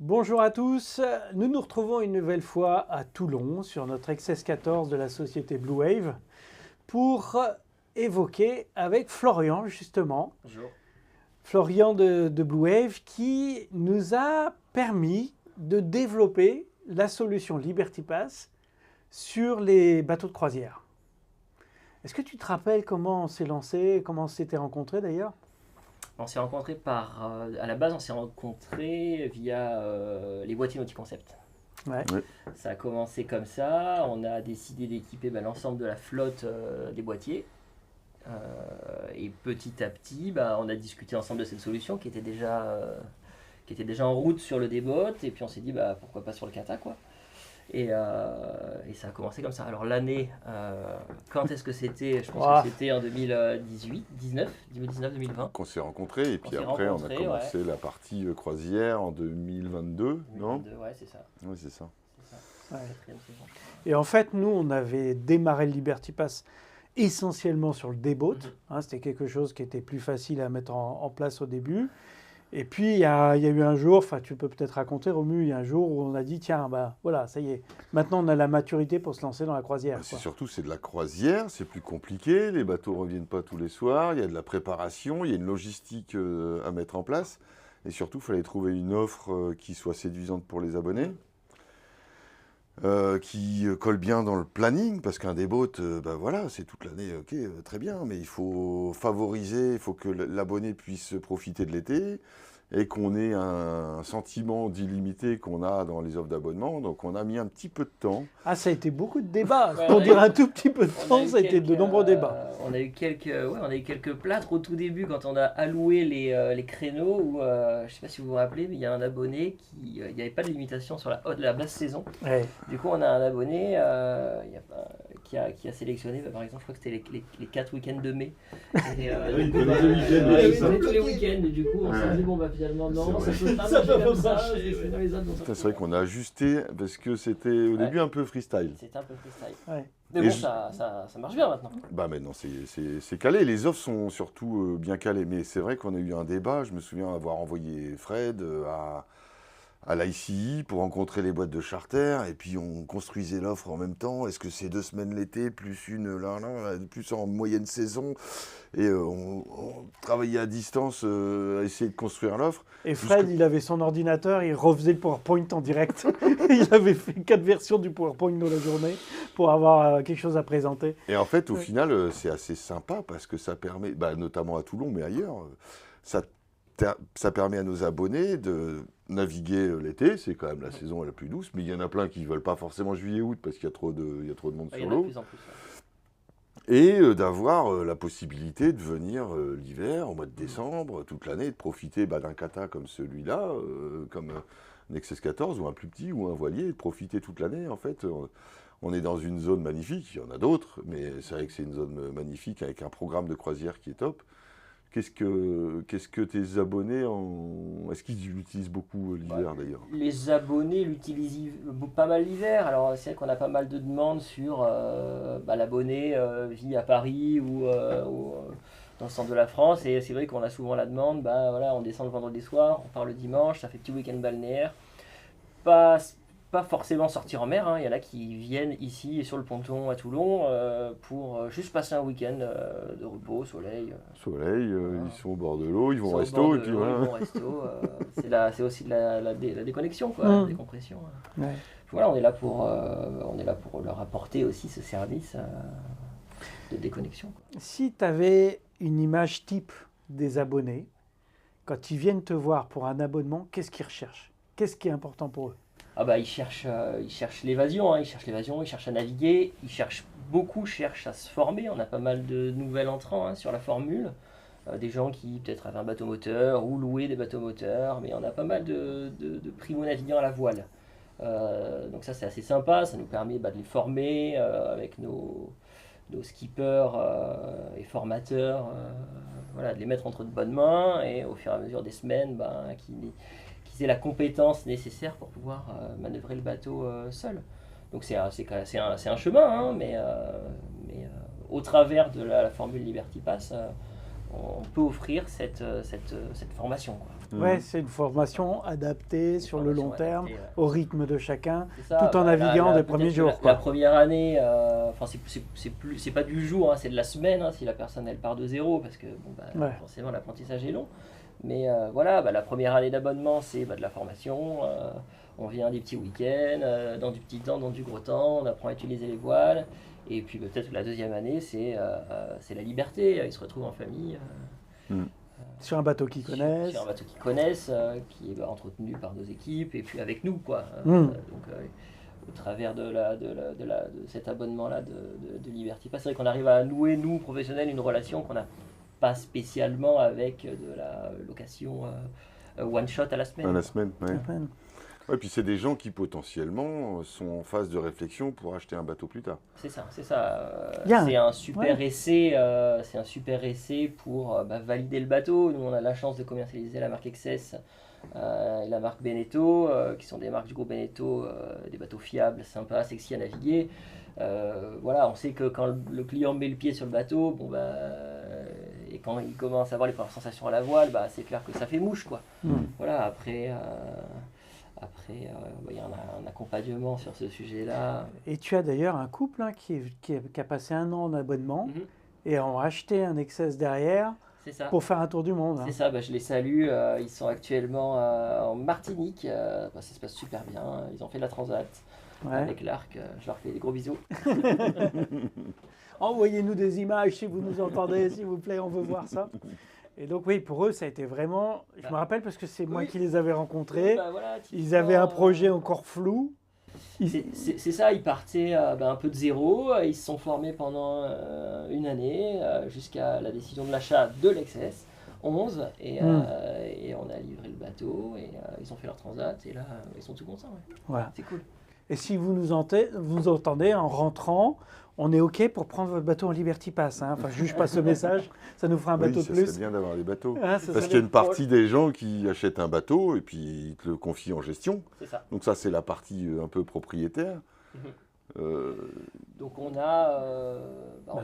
Bonjour à tous, nous nous retrouvons une nouvelle fois à Toulon sur notre XS14 de la société Blue Wave pour évoquer avec Florian justement. Bonjour. Florian de Blue Wave qui nous a permis de développer la solution Liberty Pass sur les bateaux de croisière. Est-ce que tu te rappelles comment on s'est lancé, comment on s'était rencontrés d'ailleurs? On s'est rencontrés à la base, on s'est rencontrés via les boîtiers Nauti-Concept. Ouais. Oui. Ça a commencé comme ça, on a décidé d'équiper l'ensemble de la flotte des boîtiers. Et petit à petit, on a discuté ensemble de cette solution qui était déjà en route sur le Débot. Et puis on s'est dit, pourquoi pas sur le Kata, quoi. Et ça a commencé comme ça. Alors l'année, quand est-ce que c'était? Je pense que c'était en 2019-2020. Qu'on s'est rencontrés et puis après on a commencé la partie croisière en 2022, non? 2022, ouais, c'est ça. Oui, c'est ça. Ouais. Quatrième saison. Et en fait, nous, on avait démarré le Liberty Pass essentiellement sur le Débot. C'était quelque chose qui était plus facile à mettre en place au début. Et puis, il y a eu un jour, enfin, tu peux peut-être raconter, Romu, il y a un jour où on a dit, tiens, voilà, ça y est, maintenant on a la maturité pour se lancer dans la croisière. C'est de la croisière, c'est plus compliqué, les bateaux ne reviennent pas tous les soirs, il y a de la préparation, il y a une logistique à mettre en place. Et surtout, il fallait trouver une offre qui soit séduisante pour les abonnés. Qui colle bien dans le planning, parce qu'un Débot, voilà, c'est toute l'année, ok, très bien, mais il faut favoriser, il faut que l'abonné puisse profiter de l'été, et qu'on ait un sentiment d'illimité qu'on a dans les offres d'abonnement, donc on a mis un petit peu de temps. Ah, ça a été beaucoup de débats, Ouais, pour dire un tout petit peu de temps, ça a été de nombreux débats. On a eu quelques plâtres au tout début quand on a alloué les créneaux, où, je ne sais pas si vous vous rappelez, mais il y a un abonné il n'y avait pas de limitation sur la basse saison. Ouais. Du coup, on a un abonné qui a sélectionné, par exemple, je crois que c'était les 4 week-ends de mai. Et, il donnait deux week-ends, ouais, c'est il ça. donnait tous les week-ends, et du coup, on s'est dit, finalement, non, ça C'est peut pas marcher comme ça. Sinon, les autres vont C'est vrai qu'on a ajusté, parce que c'était au début un peu freestyle. C'était un peu freestyle. Ouais. Mais Et bon, ça marche bien maintenant. Maintenant, c'est calé. Les offres sont surtout bien calées. Mais c'est vrai qu'on a eu un débat. Je me souviens avoir envoyé Fred à l'ICI pour rencontrer les boîtes de charter. Et puis, on construisait l'offre en même temps. Est-ce que c'est 2 semaines l'été, plus une là, plus en moyenne saison? Et on travaillait à distance à essayer de construire l'offre. Et Fred, il avait son ordinateur, il refaisait le PowerPoint en direct. Il avait fait 4 versions du PowerPoint dans la journée pour avoir quelque chose à présenter. Et en fait, au final, c'est assez sympa parce que ça permet, notamment à Toulon, mais ailleurs, ça permet à nos abonnés de naviguer l'été. C'est quand même la saison la plus douce, mais il y en a plein qui ne veulent pas forcément juillet-août parce qu'il y a trop de monde Il y sur en a de l'eau. plus en plus. Et d'avoir la possibilité de venir l'hiver, au mois de décembre, toute l'année, de profiter d'un kata comme celui-là, comme un XS14 ou un plus petit ou un voilier, et de profiter toute l'année. En fait, on est dans une zone magnifique, il y en a d'autres, mais c'est vrai que c'est une zone magnifique avec un programme de croisière qui est top. Qu'est-ce que tes abonnés est-ce qu'ils l'utilisent beaucoup l'hiver d'ailleurs? Les abonnés l'utilisent pas mal l'hiver. Alors c'est vrai qu'on a pas mal de demandes sur l'abonné vit à Paris ou dans le centre de la France. Et c'est vrai qu'on a souvent la demande, on descend le vendredi soir, on part le dimanche, ça fait petit week-end balnéaire. Pas forcément sortir en mer, hein. Il y en a qui viennent ici sur le ponton à Toulon pour juste passer un week-end de repos, soleil. Ils sont au bord de l'eau, ils vont au Ils sont au resto, bord et de puis l'eau, voilà. ils vont au resto, c'est aussi de la déconnexion, quoi, la décompression. Ouais. Voilà, on est là pour leur apporter aussi ce service de déconnexion, quoi. Si tu avais une image type des abonnés, quand ils viennent te voir pour un abonnement, qu'est-ce qu'ils recherchent? Qu'est-ce qui est important pour eux? Ils cherchent l'évasion, hein. Ils cherchent à naviguer, beaucoup cherchent à se former. On a pas mal de nouveaux entrants sur la formule, des gens qui peut-être avaient un bateau moteur ou louaient des bateaux moteurs, mais on a pas mal de primo-navigants à la voile. Donc ça c'est assez sympa, ça nous permet de les former avec nos skippers et formateurs, de les mettre entre de bonnes mains et au fur et à mesure des semaines qu'ils aient la compétence nécessaire pour pouvoir manœuvrer le bateau seul. Donc c'est un chemin, hein, mais au travers de la formule Liberty Pass, on peut offrir cette formation, quoi. Ouais, c'est une formation adaptée sur le long terme, Adaptée, ouais. au rythme de chacun, C'est ça, tout en naviguant des premiers peut-être jours. La quoi. première année, enfin c'est pas du jour, hein, c'est de la semaine, hein, si la personne elle part de zéro, parce que bon, Ouais. forcément l'apprentissage est long. Mais voilà, la première année d'abonnement, c'est de la formation. On vient des petits week-ends, dans du petit temps, dans du gros temps, on apprend à utiliser les voiles. Et puis peut-être que la deuxième année, c'est la liberté. Ils se retrouvent en famille. Sur un bateau qu'ils connaissent. Sur un bateau qu'ils connaissent, qui est entretenu par nos équipes, et puis avec nous, quoi. Au travers de cet abonnement-là de Liberty Pass, c'est vrai qu'on arrive à nouer, nous, professionnels, une relation qu'on n'a pas spécialement avec de la location one-shot à la semaine. À la semaine, ouais. À peine. Ouais, puis c'est des gens qui potentiellement sont en phase de réflexion pour acheter un bateau plus tard. C'est ça, c'est ça. Bien. C'est un super essai, c'est un super essai pour valider le bateau. Nous, on a la chance de commercialiser la marque XS et la marque Beneteau, qui sont des marques du groupe Beneteau, des bateaux fiables, sympas, sexy à naviguer. Voilà, on sait que quand le client met le pied sur le bateau, et quand il commence à avoir les premières sensations à la voile, c'est clair que ça fait mouche, quoi. Voilà, après, il y a un accompagnement sur ce sujet-là. Et tu as d'ailleurs un couple qui a passé 1 an en abonnement et ont acheté un XS derrière C'est ça. pour faire un tour du monde. C'est ça, je les salue. Ils sont actuellement en Martinique. Ça se passe super bien. Ils ont fait de la transat avec l'Arc. Je leur fais des gros bisous. Envoyez-nous des images si vous nous entendez, s'il vous plaît, on veut voir ça. Et donc oui, pour eux, ça a été vraiment... Je me rappelle parce que c'est moi qui les avais rencontrés. Voilà, Ils avaient un projet encore flou. C'est ça, ils partaient un peu de zéro. Ils se sont formés pendant 1 année jusqu'à la décision de l'achat de l'XS 11. Et on a livré le bateau et ils ont fait leur transat. Et là, ils sont tout contents. Ouais. Voilà. C'est cool. Et si vous nous entendez en rentrant, on est OK pour prendre votre bateau en Liberty Pass. Hein. Enfin, je passe ce message, ça nous fera un bateau de plus. C'est bien d'avoir des bateaux. Ah, parce qu'il y a une partie des gens qui achètent un bateau et puis ils te le confient en gestion. C'est ça. Donc ça, c'est la partie un peu propriétaire. Donc on a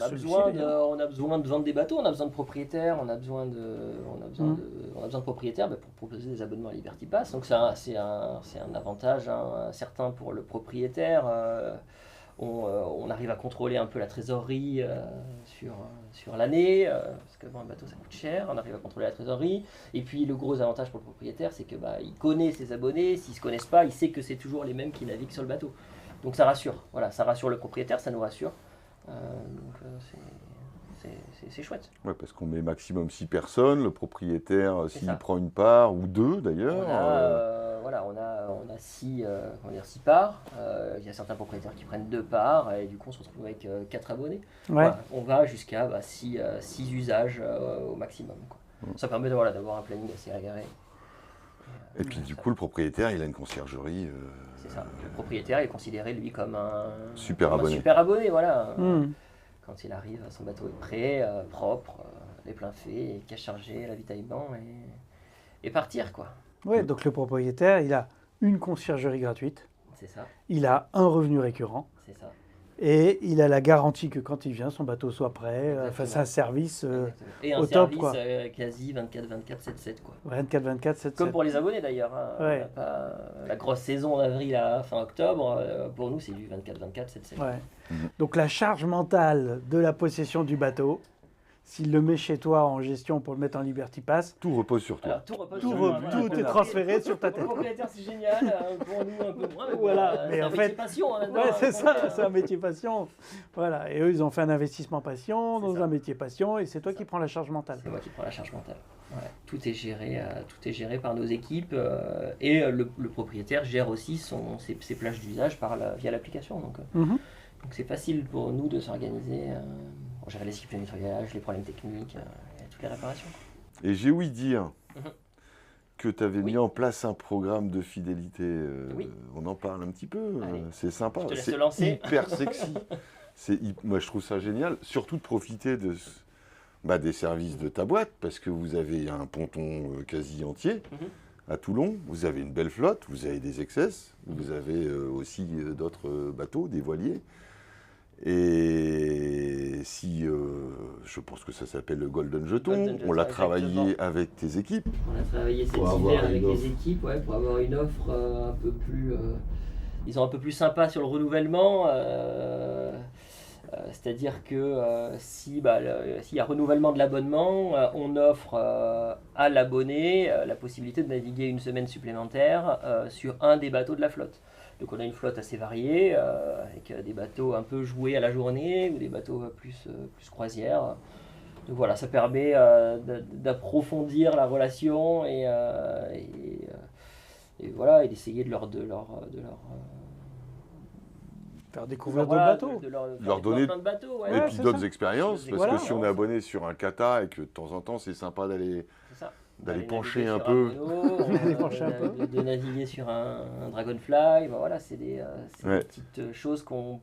besoin de vendre des bateaux, on a besoin de propriétaires, on a besoin de propriétaires pour proposer des abonnements à Liberty Pass. Donc c'est un avantage certain pour le propriétaire. On arrive à contrôler un peu la trésorerie sur l'année, parce que un bateau ça coûte cher, on arrive à contrôler la trésorerie. Et puis le gros avantage pour le propriétaire, c'est que il connaît ses abonnés, s'ils ne se connaissent pas, il sait que c'est toujours les mêmes qui naviguent sur le bateau. Donc ça rassure, voilà, ça rassure le propriétaire, ça nous rassure. C'est chouette. Ouais, parce qu'on met maximum 6 personnes, le propriétaire, s'il prend une part, ou 2 d'ailleurs. On a 6 parts. Il y a certains propriétaires qui prennent 2 parts, et du coup on se retrouve avec 4 abonnés. Ouais. Voilà, on va jusqu'à 6 usages au maximum, quoi. Ça permet d'avoir un planning assez aéré. Et puis du coup, le propriétaire, il a une conciergerie. C'est ça. Le propriétaire est considéré, lui, comme un super abonné. Voilà. Quand il arrive, son bateau est prêt, propre, les pleins faits, cash chargé, l'avitaillement, et partir, quoi. Oui, donc le propriétaire, il a une conciergerie gratuite. C'est ça. Il a un revenu récurrent. C'est ça. Et il a la garantie que quand il vient, son bateau soit prêt. Enfin, c'est un service et un au service top, quoi. Quasi 24/24, 7/7, quoi. 24/24, 7/7. Comme pour les abonnés d'ailleurs. Hein. Ouais. La grosse saison d'avril à fin octobre, pour nous c'est du 24/24, 7/7. Ouais. Donc la charge mentale de la possession du bateau, s'il le met chez toi en gestion pour le mettre en Liberty Pass, tout repose sur toi. Alors, tout est transféré sur ta tête. Pour le propriétaire c'est génial, pour nous un peu moins. Voilà, mais c'est en un fait, métier passion. Hein, ouais, c'est ça, c'est un métier passion. Voilà, et eux ils ont fait un investissement passion dans un métier passion, et c'est toi qui prends la charge mentale. C'est moi qui prends la charge mentale. Ouais. Tout est géré par nos équipes, et le propriétaire gère aussi ses plages d'usage via l'application. Donc c'est facile pour nous de s'organiser. On gère les équipes de nettoyage, les problèmes techniques, et toutes les réparations. Et j'ai ouï dire que tu avais mis en place un programme de fidélité. On en parle un petit peu. C'est sympa. Je te laisse te lancer. Hyper sexy. Moi, je trouve ça génial. Surtout de profiter des services de ta boîte, parce que vous avez un ponton quasi entier à Toulon. Vous avez une belle flotte. Vous avez des XS. Vous avez aussi d'autres bateaux, des voiliers. Et si, je pense que ça s'appelle le Golden Jeton, Golden Jeton, on l'a travaillé exactement. avec tes équipes. On a travaillé cet Pour avoir hiver avec une les offre. équipes, ouais, pour avoir une offre un peu plus, disons un peu plus sympa sur le renouvellement. C'est-à-dire que s'il y a renouvellement de l'abonnement, on offre à l'abonné la possibilité de naviguer une semaine supplémentaire sur un des bateaux de la flotte. Donc on a une flotte assez variée, avec des bateaux un peu joués à la journée ou des bateaux plus croisière. Donc voilà, ça permet d'approfondir la relation et voilà, et d'essayer de leur Faire découvrir d'autres voilà, bateaux. de leur Leur donner- plein de bateaux, ouais. Et Ouais, puis c'est d'autres ça. expériences, parce Voilà. que si on est abonné sur un kata et que de temps en temps c'est sympa d'aller C'est ça. d'aller D'aller pencher naviguer un sur peu. mono, D'aller pencher un peu. de naviguer sur un Dragonfly, ben voilà, c'est des Ouais. petites choses qu'on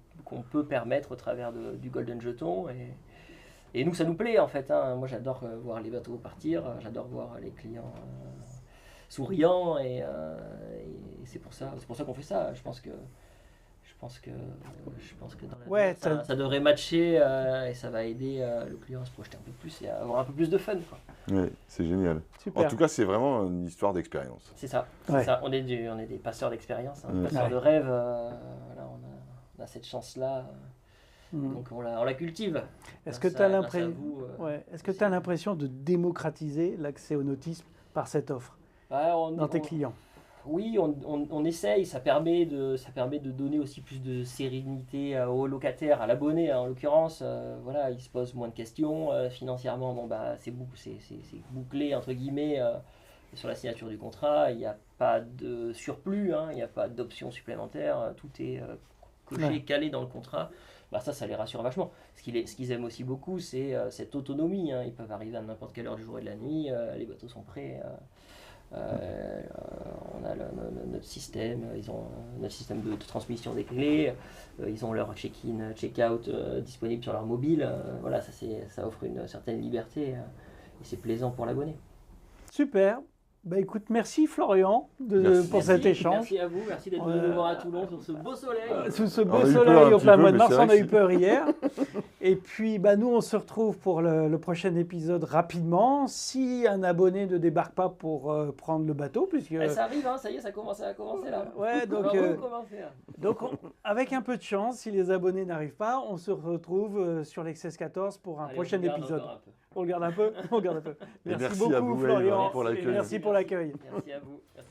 peut permettre au travers du Golden Jeton. Et nous, ça nous plaît en fait, hein. Moi, j'adore voir les bateaux partir, j'adore voir les clients souriants et c'est pour ça qu'on fait ça. Je pense que dans l'avenir, Ouais, ça devrait matcher et ça va aider le client à se projeter un peu plus et à avoir un peu plus de fun, quoi. Ouais, c'est génial. Super. En tout cas, c'est vraiment une histoire d'expérience. C'est ça, c'est Ouais. ça. On est des passeurs d'expérience, hein, Ouais. passeurs Ouais. de rêve. Voilà, on a cette chance-là, Mhm. donc on la cultive. Est-ce que Grâce tu as à- grâce à l'impression vous, Est-ce que tu as l'impression de démocratiser l'accès au nautisme par cette offre ouais, dans tes clients? Oui, on essaye, ça permet de donner aussi plus de sérénité aux locataires, à l'abonné en l'occurrence. Voilà, ils se posent moins de questions. Financièrement, bon, bah, c'est bouclé entre guillemets sur la signature du contrat. Il n'y a pas de surplus, hein, il n'y a pas d'options supplémentaires. Tout est coché, Ouais. calé dans le contrat. Bah, ça les rassure vachement. Ce qu'ils aiment aussi beaucoup, c'est cette autonomie, hein. Ils peuvent arriver à n'importe quelle heure du jour et de la nuit. Les bateaux sont prêts. On a notre système, ils ont notre système de transmission des clés, ils ont leur check-in, check-out disponible sur leur mobile. Voilà, ça offre une certaine liberté et c'est plaisant pour l'abonné. Super. Bah écoute, merci Florian Merci. pour cet Merci, échange. merci à vous, merci d'être venu nous voir à Toulon sur ce beau soleil. Sous ce On beau a eu peur soleil un au petit plein peu, mois de mais mars, c'est vrai on a que eu peur hier. Et puis, bah, nous, on se retrouve pour le prochain épisode rapidement. Si un abonné ne débarque pas pour prendre le bateau, puisque... Ça arrive, hein, ça y est, ça commence à commencer là. Ouais, On donc, va recommencer, là. donc avec un peu de chance, si les abonnés n'arrivent pas, on se retrouve sur l'Excess 14 pour un Allez, prochain on regarde épisode. encore un peu. On regarde un peu. On regarde un peu. Et merci beaucoup, à vous, Florian. Eve, pour l'accueil. Et merci pour l'accueil. Merci à vous. Merci.